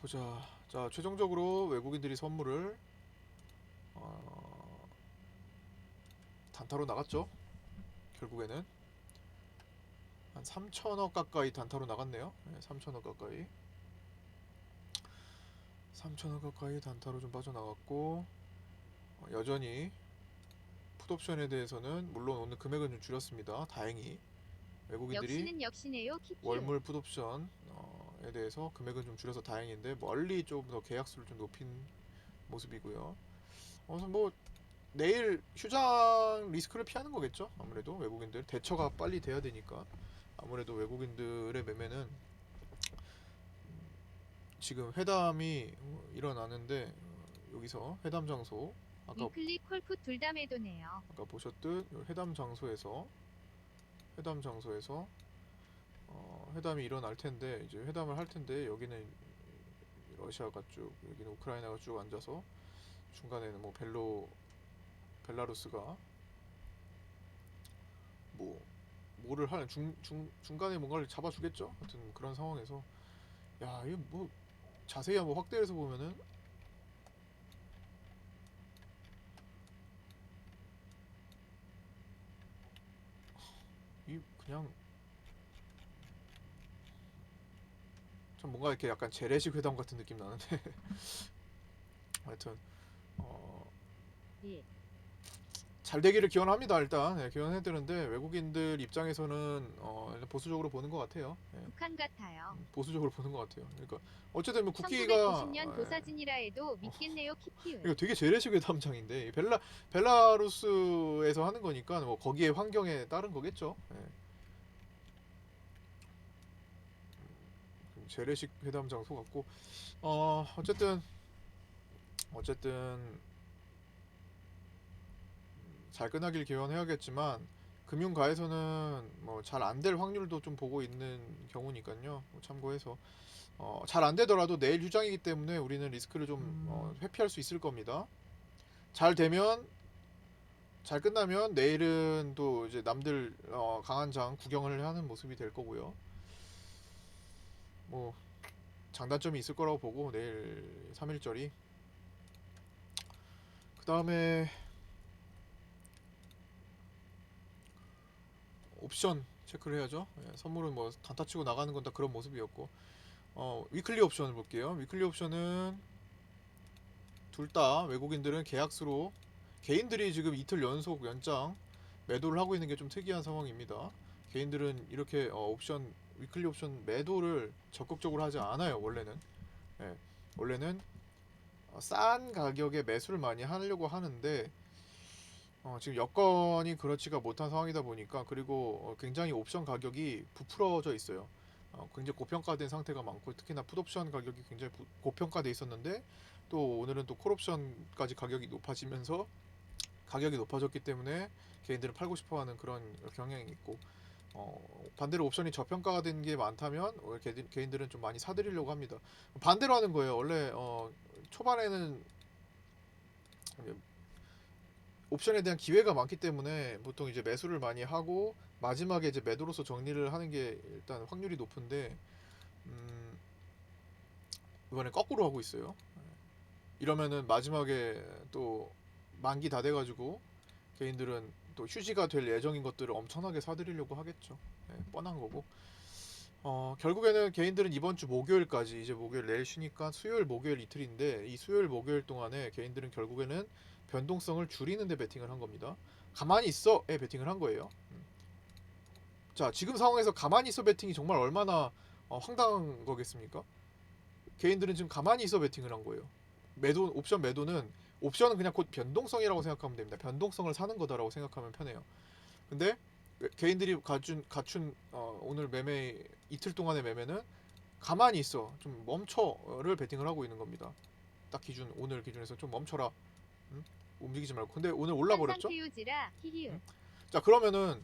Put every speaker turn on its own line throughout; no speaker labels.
보자. 자, 최종적으로 외국인들이 선물을 어, 단타로 나갔죠. 결국에는 한 3천억 가까이 단타로 나갔네요. 네, 3천억 가까이. 3천억 가까이 단타로 좀 빠져나갔고, 여전히 풋옵션에 대해서는 물론 오늘 금액은 좀 줄였습니다. 다행히 외국인들이
역시는 역시네요. 키키을.
월물 풋옵션에 대해서 금액은 좀 줄여서 다행인데 멀리 좀 더 계약수를 좀 높인 모습이고요. 그래서 뭐 내일 휴장 리스크를 피하는 거겠죠. 아무래도 외국인들 대처가 빨리 돼야 되니까 아무래도 외국인들의 매매는 지금 회담이 일어나는데 여기서 회담 장소 아까
위클리 콜풋 둘 다 매도네요.
아까 보셨듯 회담 장소에서 회담 장소에서 회담이 일어날 텐데 이제 회담을 할 텐데 여기는 러시아가 쭉 여기는 우크라이나가 쭉 앉아서 중간에는 뭐 벨라루스가 뭐 뭐를 하는 중간에 뭔가를 잡아주겠죠. 하여튼 그런 상황에서 야 이거 뭐 자세히 한번 확대해서 보면은 이 그냥 좀 뭔가 이렇게 약간 재래식 회담 같은 느낌 나는데 하여튼 어,
예.
잘 되기를 기원합니다. 일단 네, 기원해야 되는데 외국인들 입장에서는 일단 보수적으로 보는 것 같아요. 예,
북한 같아요.
보수적으로 보는 것 같아요. 그러니까 어쨌든 뭐 쿠키가
1990년 도사진이라 해도 믿겠네요. 키키을.
이거 되게 재래식 회담장인데 벨라루스에서 하는 거니까 뭐 거기에 환경에 따른 거겠죠. 예, 재래식 회담 장소 같고 어쨌든 잘 끝나길 기원해야겠지만 금융가에서는 뭐 잘 안 될 확률도 좀 보고 있는 경우니까요. 뭐 참고해서 잘 안 되더라도 내일 휴장이기 때문에 우리는 리스크를 좀 회피할 수 있을 겁니다. 잘 되면 잘 끝나면 내일은 또 이제 남들 강한 장 구경을 하는 모습이 될 거고요. 뭐 장단점이 있을 거라고 보고 내일 3일절이 그 다음에 옵션 체크를 해야죠. 예, 선물은 뭐 단타 치고 나가는 건 다 그런 모습이었고 위클리 옵션을 볼게요. 위클리 옵션은 둘 다 외국인들은 계약수로 개인들이 지금 이틀 연속 연장 매도를 하고 있는 게 좀 특이한 상황입니다. 개인들은 이렇게 옵션 위클리 옵션 매도를 적극적으로 하지 않아요. 원래는 예, 원래는 싼 가격에 매수를 많이 하려고 하는데 지금 여건이 그렇지가 못한 상황이다 보니까 그리고 굉장히 옵션 가격이 부풀어져 있어요. 굉장히 고평가된 상태가 많고 특히나 풋옵션 가격이 굉장히 고평가돼 있었는데 또 오늘은 또 콜옵션까지 가격이 높아지면서 가격이 높아졌기 때문에 개인들은 팔고 싶어하는 그런 경향이 있고 반대로 옵션이 저평가가 된 게 많다면 개인들은 좀 많이 사들이려고 합니다. 반대로 하는 거예요. 원래 초반에는 옵션에 대한 기회가 많기 때문에 보통 이제 매수를 많이 하고 마지막에 이제 매도로서 정리를 하는 게 일단 확률이 높은데 음, 이번에 거꾸로 하고 있어요. 이러면은 마지막에 또 만기 다 돼가지고 개인들은 또 휴지가 될 예정인 것들을 엄청나게 사들이려고 하겠죠. 뻔한 거고. 결국에는 개인들은 이번 주 목요일까지 이제 목요일 내일 쉬니까 수요일 목요일 이틀인데 이 수요일 목요일 동안에 개인들은 결국에는 변동성을 줄이는데 베팅을 한 겁니다. 가만히 있어에 베팅을 한 거예요. 자, 지금 상황에서 가만히 있어 베팅이 정말 얼마나 황당한 거겠습니까? 개인들은 지금 가만히 있어 베팅을 한 거예요. 옵션 매도는 옵션은 그냥 곧 변동성이라고 생각하면 됩니다. 변동성을 사는 거다라고 생각하면 편해요. 근데 개인들이 갖춘 오늘 매매 이틀 동안의 매매는 가만히 있어 좀 멈춰를 베팅을 하고 있는 겁니다. 딱 오늘 기준에서 좀 멈춰라. 응? 움직이지 말고. 근데 오늘 올라
항상
버렸죠?
태우지라 히히을.
응? 자, 그러면은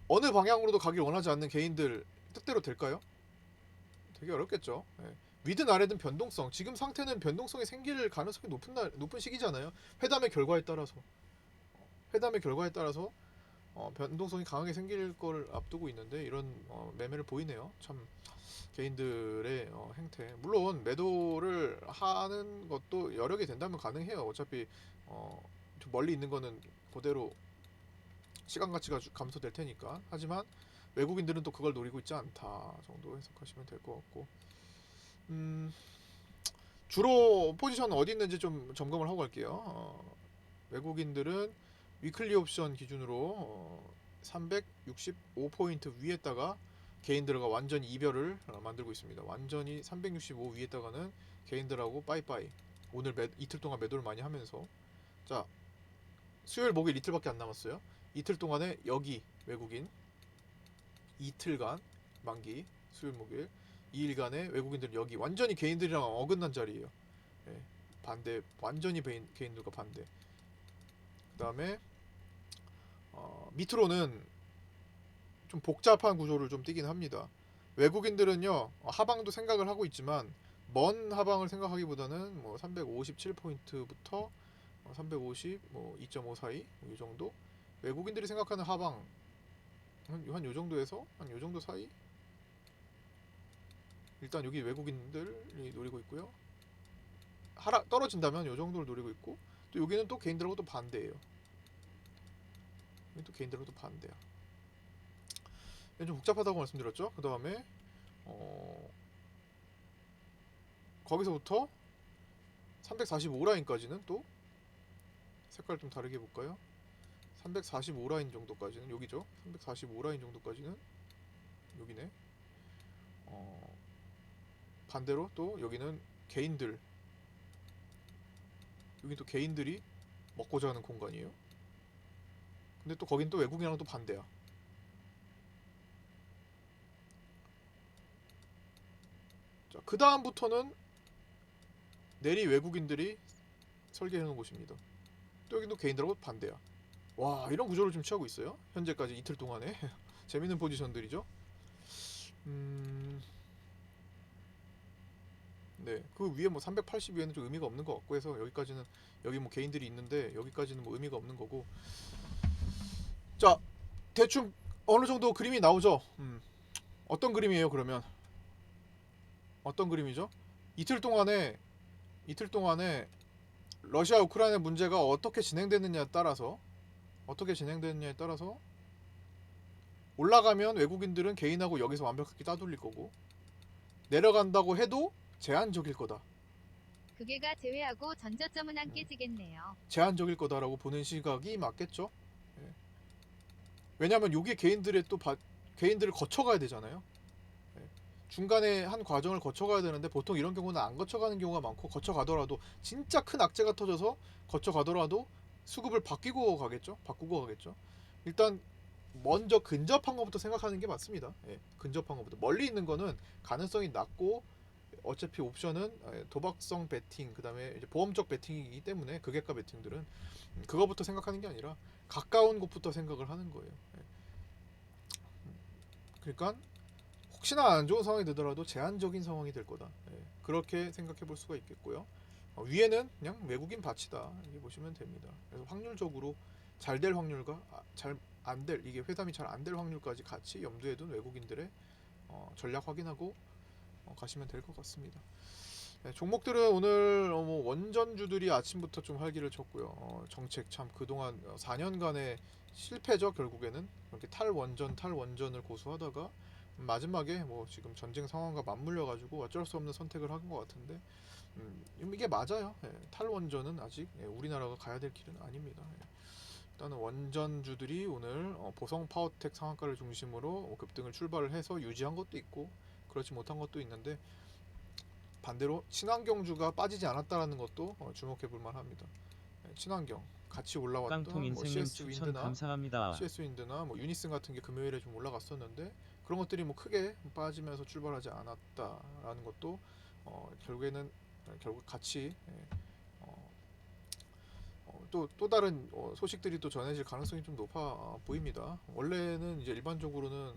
어느 방향으로도 가길 원하지 않는 개인들 뜻대로 될까요? 되게 어렵겠죠. 예. 위든 아래든 변동성. 지금 상태는 변동성이 생길 가능성이 높은 시기잖아요. 회담의 결과에 따라서. 회담의 결과에 따라서 변동성이 강하게 생길 걸 앞두고 있는데 이런 매매를 보이네요. 참 개인들의 행태. 물론 매도를 하는 것도 여러 개 된다면 가능해요. 어차피 좀 멀리 있는 거는 그대로 시간 가치가 감소될 테니까. 하지만 외국인들은 또 그걸 노리고 있지 않다 정도 해석하시면 될 것 같고. 음, 주로 포지션 어디 있는지 좀 점검을 하고 갈게요. 외국인들은 위클리 옵션 기준으로 365포인트 위에다가 개인들과 완전히 이별을 만들고 있습니다. 완전히 365 위에다가는 개인들하고 빠이빠이. 오늘 이틀 동안 매도를 많이 하면서 자 수요일 목요일 이틀밖에 안 남았어요. 이틀 동안에 여기 외국인 이틀간 만기 수요일 목요일 2일간의 외국인들은 여기 완전히 개인들이랑 어긋난 자리예요. 네, 반대 완전히 개인들과 반대. 그 다음에 밑으로는 좀 복잡한 구조를 좀 띠긴 합니다. 외국인들은요 하방도 생각을 하고 있지만 먼 하방을 생각하기보다는 뭐 357포인트부터 350, 뭐 2.5 사이 이 정도. 외국인들이 생각하는 하방 한 요 정도에서 한 요 정도 사이. 일단 여기 외국인들이 노리고 있고요. 하락 떨어진다면 요 정도를 노리고 있고 또 여기는 또 개인들하고 또 반대예요. 여기 또 개인들하고 또 반대야. 좀 복잡하다고 말씀드렸죠. 그 다음에 거기서부터 345 라인까지는 또 색깔 좀 다르게 볼까요? 345 라인 정도까지는 여기죠. 345 라인 정도까지는 여기네. 반대로 또 여기는 개인들, 여기 또 개인들이 먹고자 하는 공간이에요. 근데 또 거긴 또 외국인이랑 또 반대야. 자, 그 다음부터는 내리 외국인들이 설계해 놓은 곳입니다. 또 여기도 개인들하고 반대야. 와, 이런 구조를 좀 취하고 있어요. 현재까지 이틀 동안에 재밌는 포지션들이죠. 네, 그 위에 뭐 380위에는 좀 의미가 없는 것 같고 해서 여기까지는 여기 뭐 개인들이 있는데 여기까지는 뭐 의미가 없는 거고. 자, 대충 어느 정도 그림이 나오죠. 어떤 그림이에요 그러면? 어떤 그림이죠? 이틀 동안에 이틀 동안에 러시아 우크라이나 문제가 어떻게 진행되느냐에 따라서 올라가면 외국인들은 개인하고 여기서 완벽하게 따돌릴 거고 내려간다고 해도 제한적일 거다.
그게가 제외하고 전저점은 안 깨지겠네요.
제한적일 거다라고 보는 시각이 맞겠죠. 예. 왜냐하면 요게 개인들의 또 개인들을 거쳐가야 되잖아요. 예. 중간에 한 과정을 거쳐가야 되는데 보통 이런 경우는 안 거쳐가는 경우가 많고 거쳐가더라도 진짜 큰 악재가 터져서 거쳐가더라도 수급을 바꾸고 가겠죠. 일단 먼저 근접한 것부터 생각하는 게 맞습니다. 예, 근접한 것부터. 멀리 있는 거는 가능성이 낮고 어차피 옵션은 도박성 베팅 그다음에 이제 보험적 베팅이기 때문에 극약가 베팅들은 그거부터 생각하는 게 아니라 가까운 곳부터 생각을 하는 거예요. 예. 그러니까 혹시나 안 좋은 상황이 되더라도 제한적인 상황이 될 거다. 예, 그렇게 생각해 볼 수가 있겠고요. 위에는 그냥 외국인 밭이다 이렇게 보시면 됩니다. 그래서 확률적으로 잘 될 확률과 잘 안 될, 이게 회담이 잘 안 될 확률까지 같이 염두에 둔 외국인들의 전략 확인하고 가시면 될 것 같습니다. 네, 종목들은 오늘 뭐 원전주들이 아침부터 좀 활기를 쳤고요. 정책 참 그동안 4년간의 실패죠. 결국에는 이렇게 탈원전을 고수하다가 마지막에 뭐 지금 전쟁 상황과 맞물려 가지고 어쩔 수 없는 선택을 한 것 같은데 이게 맞아요. 예, 탈원전은 아직 우리나라가 가야 될 길은 아닙니다. 예. 일단은 원전주들이 오늘 보성 파워텍 상한가를 중심으로 급등을 출발을 해서 유지한 것도 있고 그렇지 못한 것도 있는데 반대로 친환경주가 빠지지 않았다라는 것도 주목해 볼 만합니다. 친환경 같이
깡통
올라왔던 뭐
인생님 추천 감사합니다.
CS 윈드나 뭐 유니슨 같은 게 금요일에 좀 올라갔었는데 그런 것들이 뭐 크게 빠지면서 출발하지 않았다라는 것도 결국 같이 또 다른 소식들이 또 전해질 가능성이 좀 높아 보입니다. 원래는 이제 일반적으로는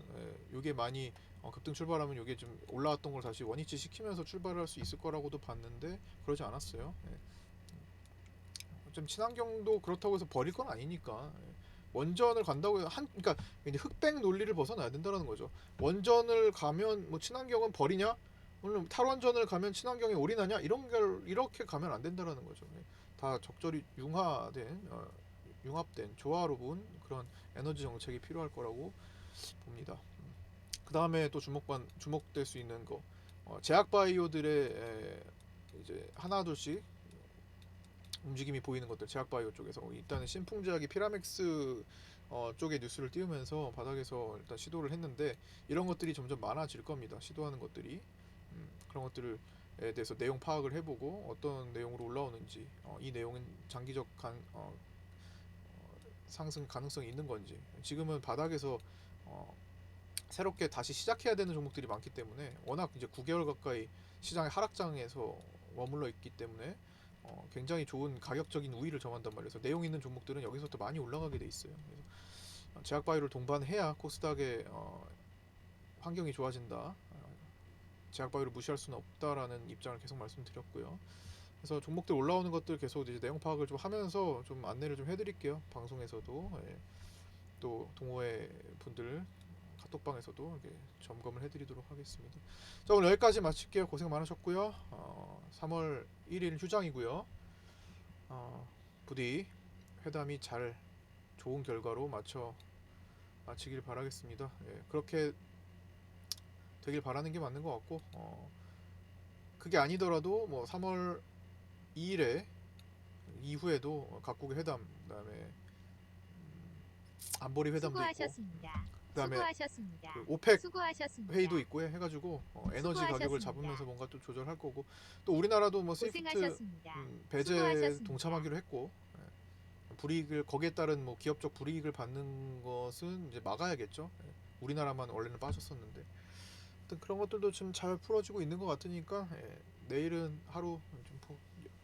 이게 많이 급등 출발하면 이게 좀 올라왔던 걸 다시 원위치 시키면서 출발할 수 있을 거라고도 봤는데 그러지 않았어요. 좀 친환경도 그렇다고 해서 버릴 건 아니니까 원전을 간다고 해서 그러니까 이제 흑백 논리를 벗어나야 된다는 거죠. 원전을 가면 뭐 친환경은 버리냐? 물론 탈원전을 가면 친환경에 올인하냐? 이렇게 가면 안 된다는 거죠. 다 적절히 융합된 조화로운 그런 에너지 정책이 필요할 거라고 봅니다. 그 다음에 또 주목될 수 있는 거, 제약 바이오들의 이제 하나둘씩 움직임이 보이는 것들, 제약 바이오 쪽에서 일단은 신풍제약이 피라맥스 쪽에 뉴스를 띄우면서 바닥에서 일단 시도를 했는데 이런 것들이 점점 많아질 겁니다. 시도하는 것들이 그런 것들에 대해서 내용 파악을 해보고 어떤 내용으로 올라오는지, 이 내용은 장기적 상승 가능성이 있는 건지. 지금은 바닥에서 새롭게 다시 시작해야 되는 종목들이 많기 때문에 워낙 이제 9개월 가까이 시장의 하락장에서 머물러 있기 때문에 굉장히 좋은 가격적인 우위를 점한단 말이에요. 그래서 내용 있는 종목들은 여기서부터 많이 올라가게 돼 있어요. 그래서 제약바이오를 동반해야 코스닥의 환경이 좋아진다. 제약바이오를 무시할 수는 없다라는 입장을 계속 말씀드렸고요. 그래서 종목들 올라오는 것들 계속 이제 내용 파악을 좀 하면서 좀 안내를 좀 해드릴게요. 방송에서도 또 동호회 분들 카톡방에서도 이렇게 점검을 해드리도록 하겠습니다. 자, 오늘 여기까지 마칠게요. 고생 많으셨고요. 3월 1일 휴장이고요. 부디 회담이 잘 좋은 결과로 마치길 바라겠습니다. 그렇게 되길 바라는 게 맞는 것 같고, 그게 아니더라도 뭐 3월 2일에 이후에도 각국의 회담, 그다음에 안보리 회담도 있고,
수고하셨습니다.
그다음에
수고하셨습니다.
그 오펙
수고하셨습니다.
회의도 있고 해가지고 에너지 가격을
수고하셨습니다.
잡으면서 뭔가 또 조절할 거고, 또 우리나라도 뭐 스위프트
고생하셨습니다.
배제
수고하셨습니다.
동참하기로 했고, 불이익을 거기에 따른 뭐 기업적 불이익을 받는 것은 이제 막아야겠죠. 우리나라만 원래는 빠졌었는데, 하여튼 그런 것들도 지금 잘 풀어지고 있는 것 같으니까 내일은 하루 좀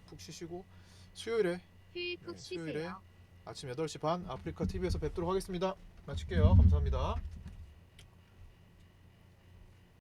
푹 쉬시고 수요일에
휴일 푹
수요일에
쉬세요.
아침 8시 반 아프리카 TV에서 뵙도록 하겠습니다. 마칠게요. 감사합니다.